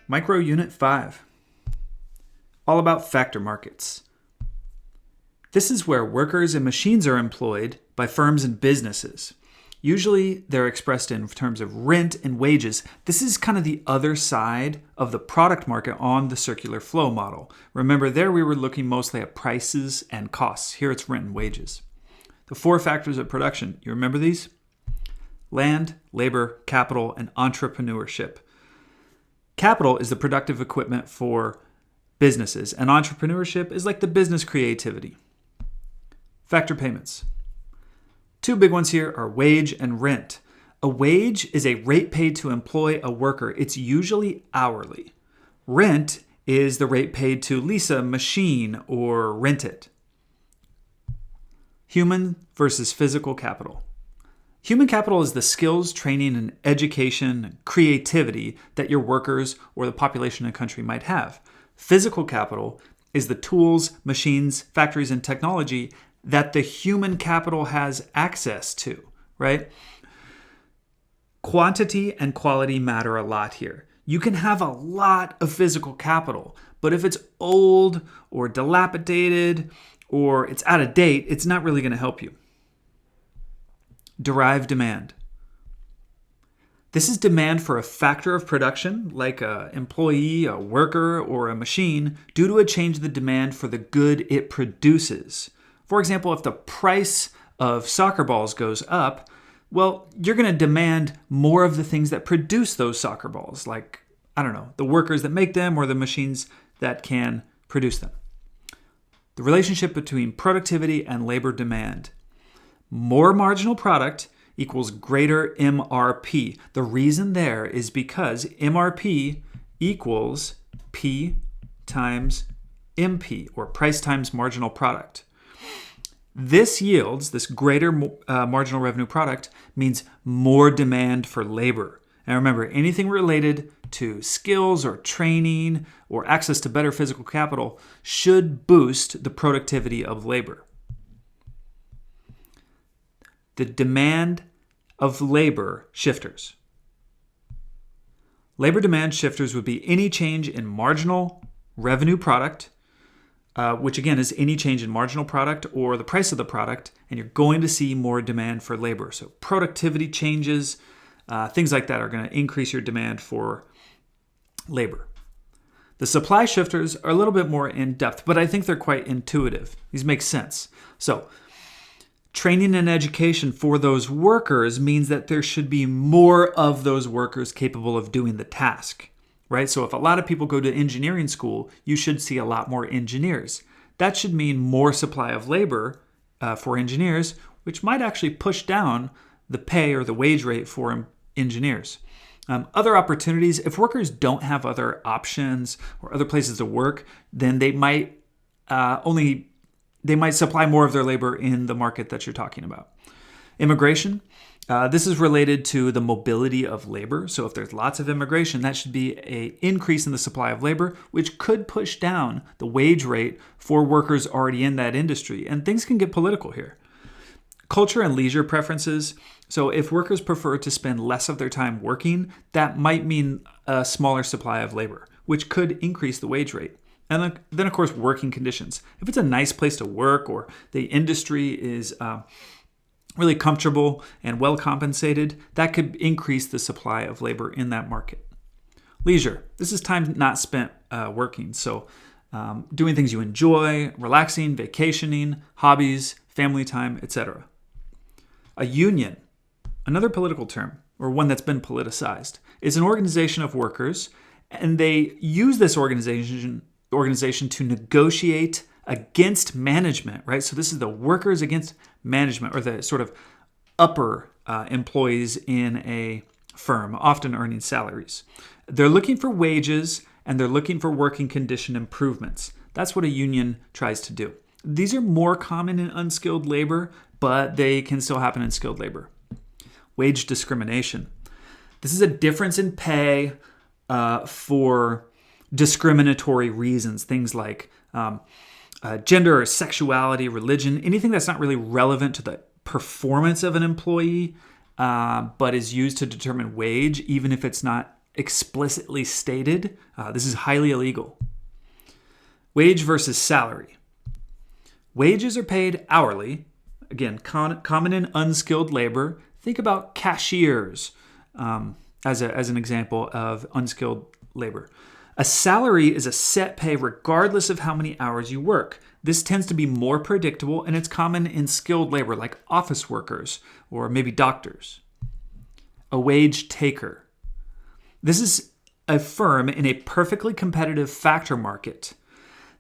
Micro Unit 5. All about factor markets. This is where workers and machines are employed by firms and businesses. Usually they're expressed in terms of rent and wages. This is kind of the other side of the product market on the circular flow model. Remember, there we were looking mostly at prices and costs. Here it's rent and wages. The 4 factors of production, you remember these? Land, labor, capital, and entrepreneurship. Capital is the productive equipment for businesses, and entrepreneurship is like the business creativity. Factor payments. 2 big ones here are wage and rent. A wage is a rate paid to employ a worker. It's usually hourly. Rent is the rate paid to lease a machine or rent it. Human versus physical capital. Human capital is the skills, training, and education and creativity that your workers or the population of a country might have. Physical capital is the tools, machines, factories, and technology that the human capital has access to, right? Quantity and quality matter a lot here. You can have a lot of physical capital, but if it's old or dilapidated or it's out of date, it's not really going to help you. Derived demand. This is demand for a factor of production, like an employee, a worker, or a machine, due to a change in the demand for the good it produces. For example, if the price of soccer balls goes up, well, you're going to demand more of the things that produce those soccer balls, like, the workers that make them or the machines that can produce them. The relationship between productivity and labor demand. More marginal product equals greater MRP. The reason there is because MRP equals P times MP, or price times marginal product. This greater marginal revenue product means more demand for labor. And remember, anything related to skills or training or access to better physical capital should boost the productivity of labor. The demand of labor shifters. Labor demand shifters would be any change in marginal revenue product, which again is any change in marginal product or the price of the product, and you're going to see more demand for labor. So productivity changes, things like that are going to increase your demand for labor. The supply shifters are a little bit more in depth, but I think they're quite intuitive. These make sense. So training and education for those workers means that there should be more of those workers capable of doing the task, right? So if a lot of people go to engineering school, you should see a lot more engineers. That should mean more supply of labor for engineers, which might actually push down the pay or the wage rate for engineers. Other opportunities, if workers don't have other options or other places to work, then they might supply more of their labor in the market that you're talking about. Immigration. This is related to the mobility of labor. So if there's lots of immigration, that should be an increase in the supply of labor, which could push down the wage rate for workers already in that industry. And things can get political here. Culture and leisure preferences. So if workers prefer to spend less of their time working, that might mean a smaller supply of labor, which could increase the wage rate. And then, of course, working conditions. If it's a nice place to work or the industry is really comfortable and well compensated, that could increase the supply of labor in that market. Leisure. This is time not spent working. So doing things you enjoy, relaxing, vacationing, hobbies, family time, etc. A union, another political term, or one that's been politicized, is an organization of workers, and they use this organization to negotiate against management, right? So this is the workers against management, or the sort of upper employees in a firm, often earning salaries. They're looking for wages and they're looking for working condition improvements. That's what a union tries to do. These are more common in unskilled labor, but they can still happen in skilled labor. Wage discrimination. This is a difference in pay for discriminatory reasons, things like gender or sexuality, religion, anything that's not really relevant to the performance of an employee, but is used to determine wage, even if it's not explicitly stated, this is highly illegal. Wage versus salary. Wages are paid hourly. Again, common in unskilled labor. Think about cashiers as an example of unskilled labor. A salary is a set pay regardless of how many hours you work. This tends to be more predictable, and it's common in skilled labor like office workers or maybe doctors. A wage taker. This is a firm in a perfectly competitive factor market.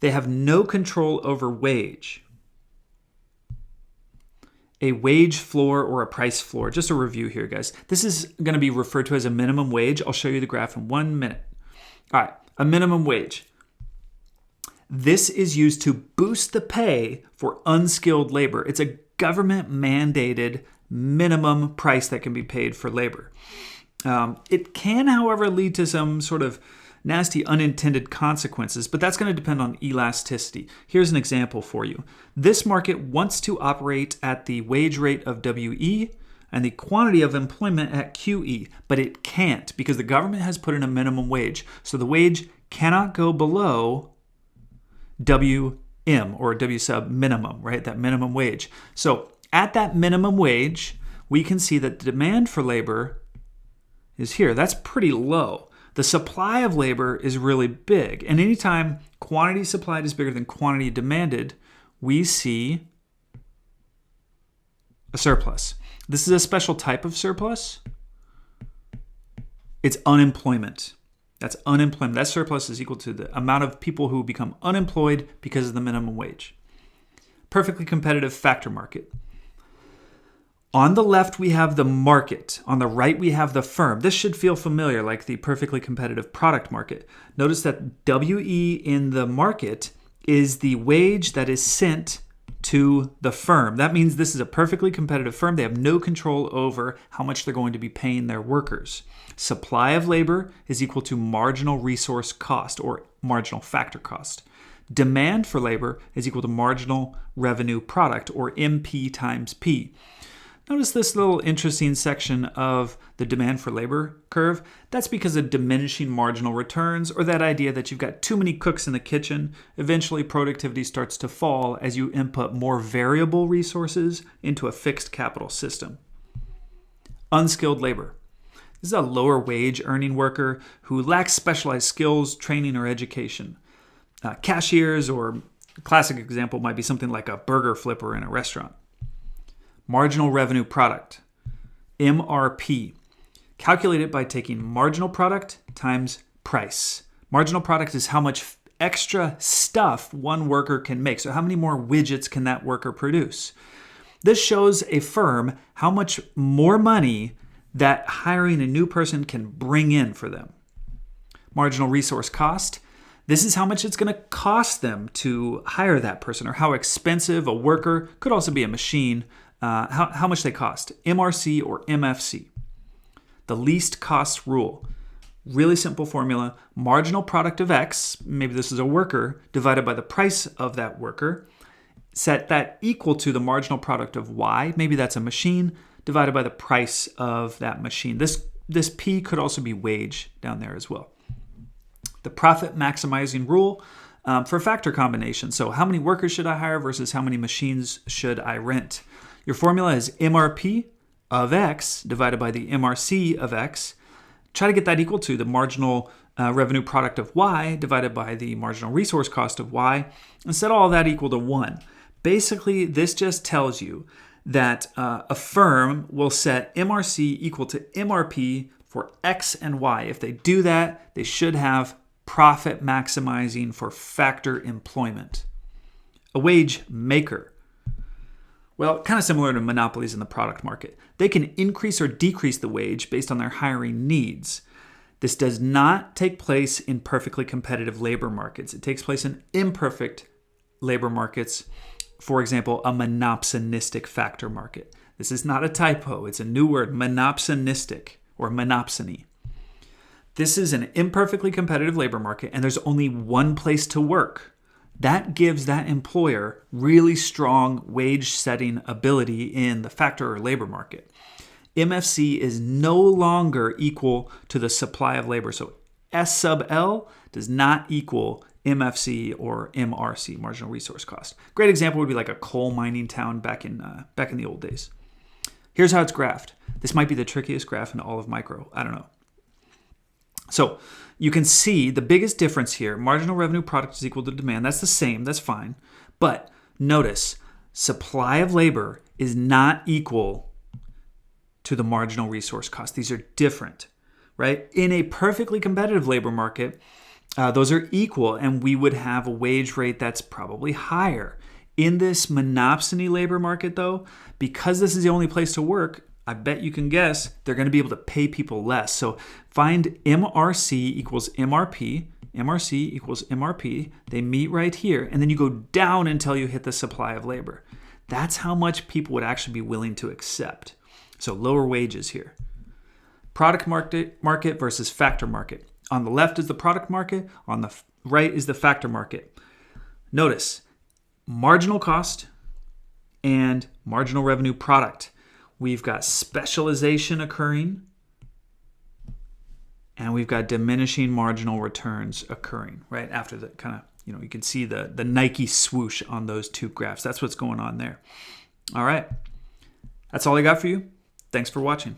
They have no control over wage. A wage floor or a price floor. Just a review here, guys. This is going to be referred to as a minimum wage. I'll show you the graph in 1 minute. All right, a minimum wage. This is used to boost the pay for unskilled labor. It's a government-mandated minimum price that can be paid for labor. It can, however, lead to some sort of nasty unintended consequences, but that's going to depend on elasticity. Here's an example for you. This market wants to operate at the wage rate of WE and the quantity of employment at QE, but it can't because the government has put in a minimum wage. So the wage cannot go below WM or W sub minimum, right? That minimum wage. So at that minimum wage, we can see that the demand for labor is here. That's pretty low. The supply of labor is really big. And anytime quantity supplied is bigger than quantity demanded, we see a surplus. This is a special type of surplus. It's unemployment. That's unemployment. That surplus is equal to the amount of people who become unemployed because of the minimum wage. Perfectly competitive factor market. On the left, we have the market. On the right, we have the firm. This should feel familiar, like the perfectly competitive product market. Notice that WE in the market is the wage that is sent to the firm. That means this is a perfectly competitive firm. They have no control over how much they're going to be paying their workers. Supply of labor is equal to marginal resource cost or marginal factor cost. Demand for labor is equal to marginal revenue product or MP times P. Notice this little interesting section of the demand for labor curve. That's because of diminishing marginal returns, or that idea that you've got too many cooks in the kitchen. Eventually, productivity starts to fall as you input more variable resources into a fixed capital system. Unskilled labor. This is a lower wage earning worker who lacks specialized skills, training, or education. Cashiers, or a classic example might be something like a burger flipper in a restaurant. Marginal revenue product, MRP, calculated by taking marginal product times price. Marginal product is how much extra stuff one worker can make. So how many more widgets can that worker produce? This shows a firm how much more money that hiring a new person can bring in for them. Marginal resource cost. This is how much it's going to cost them to hire that person, or how expensive a worker, could also be a machine, how much they cost, MRC or MFC. The least cost rule. Really simple formula. Marginal product of X, maybe this is a worker, divided by the price of that worker. Set that equal to the marginal product of Y, maybe that's a machine, divided by the price of that machine. This P could also be wage down there as well. The ProfitMaximizing Rule for factor combination. So how many workers should I hire versus how many machines should I rent? Your formula is MRP of X divided by the MRC of X. Try to get that equal to the marginal revenue product of Y divided by the marginal resource cost of Y, and set all that equal to 1. Basically, this just tells you that a firm will set MRC equal to MRP for X and Y. If they do that, they should have profit maximizing for factor employment. A wage maker. Well, kind of similar to monopolies in the product market. They can increase or decrease the wage based on their hiring needs. This does not take place in perfectly competitive labor markets. It takes place in imperfect labor markets. For example, a monopsonistic factor market. This is not a typo. It's a new word, monopsonistic or monopsony. This is an imperfectly competitive labor market, and there's only one place to work. That gives that employer really strong wage setting ability in the factor or labor market. MFC is no longer equal to the supply of labor. So S sub L does not equal MFC or MRC, marginal resource cost. Great example would be like a coal mining town back in the old days. Here's how it's graphed. This might be the trickiest graph in all of micro. I don't know. So you can see the biggest difference here. Marginal revenue product is equal to demand. That's the same. That's fine. But notice, supply of labor is not equal to the marginal resource cost. These are different, right? In a perfectly competitive labor market, those are equal, and we would have a wage rate that's probably higher. In this monopsony labor market, though, because this is the only place to work, I bet you can guess they're going to be able to pay people less. So find MRC equals MRP. MRC equals MRP. They meet right here, and then you go down until you hit the supply of labor. That's how much people would actually be willing to accept. So lower wages here. Product market versus factor market. On the left is the product market. On the right is the factor market. Notice marginal cost and marginal revenue product. We've got specialization occurring, and we've got diminishing marginal returns occurring right after the kind of, you can see the Nike swoosh on those two graphs. That's what's going on there. All right. That's all I got for you. Thanks for watching.